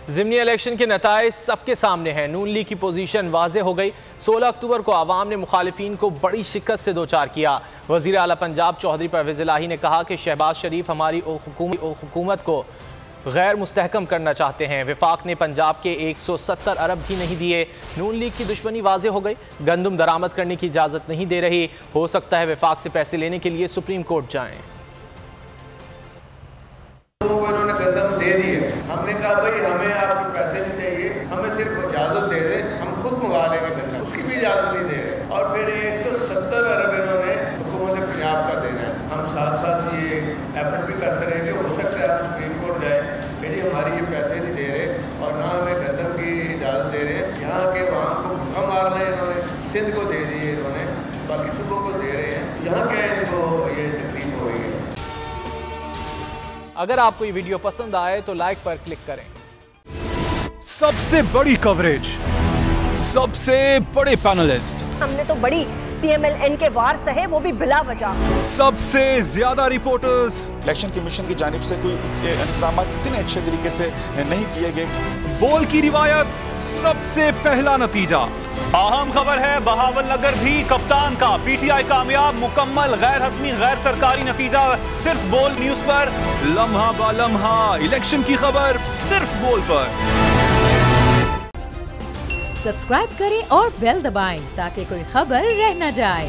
ज़िमनी election के नताइज सबके सामने हैं। नून लीग की पोजीशन वाज़े हो गई। 16 अक्टूबर को आवाम ने मुखालिफिन को बड़ी शिकस्त से दो चार किया। वज़ीर आला पंजाब चौधरी परवेज़ इलाही ने कहा कि शहबाज शरीफ हमारी हुकूमत को गैर मुस्तहकम करना चाहते हैं। वफाक ने पंजाब के 170 अरब भी नहीं दिए। नून लीग की दुश्मनी वाज़े हो गई। गंदम दरामद करने की इजाज़त नहीं दे रही। हो सकता है वफाक से पैसे लेने के लिए सुप्रीम कोर्ट जाएं। इन्होंने गंदम दे दी है। हमने कहा भाई हमें आपके पैसे नहीं चाहिए, हमें सिर्फ इजाज़त दे दें, हम खुद मंगा लेंगे गंदम। उसकी भी इजाज़त नहीं दे रहे। और फिर 170 अरब इन्होंने हुकूमत पंजाब का देना है। हम साथ साथ ये एफर्ट भी करते रहेंगे। हो सकता है आप सुप्रीम कोर्ट जाए, मेरी हमारी ये पैसे नहीं दे रहे और ना हमें गंदम की इजाज़त दे रहे हैं। यहाँ के वहाँ को भूखा मार रहे हैं इन्होंने, सिंध को दे दिए इन्होंने, बाकी सूबों को दे रहे हैं। यहाँ क्या इनको ये तकलीफ हो गई है। अगर आपको ये वीडियो पसंद आए तो लाइक पर क्लिक करें। सबसे बड़ी कवरेज, सबसे बड़े पैनलिस्ट, हमने तो बड़ी PMLN के वार सहे, वो भी बिला वजह। सबसे ज्यादा रिपोर्टर्स। इलेक्शन कमीशन की जानिब से कोई इंतजाम इतने अच्छे तरीके से नहीं किए गए। बोल की रिवायत, सबसे पहला नतीजा। अहम खबर है बहावल नगर भी कप्तान का, PTI कामयाब, मुकम्मल गैर हतमी गैर सरकारी नतीजा सिर्फ बोल न्यूज पर। लम्हा बा लम्हा इलेक्शन की खबर सिर्फ बोल पर। सब्सक्राइब करें और बेल दबाएं ताकि कोई खबर रह न जाए।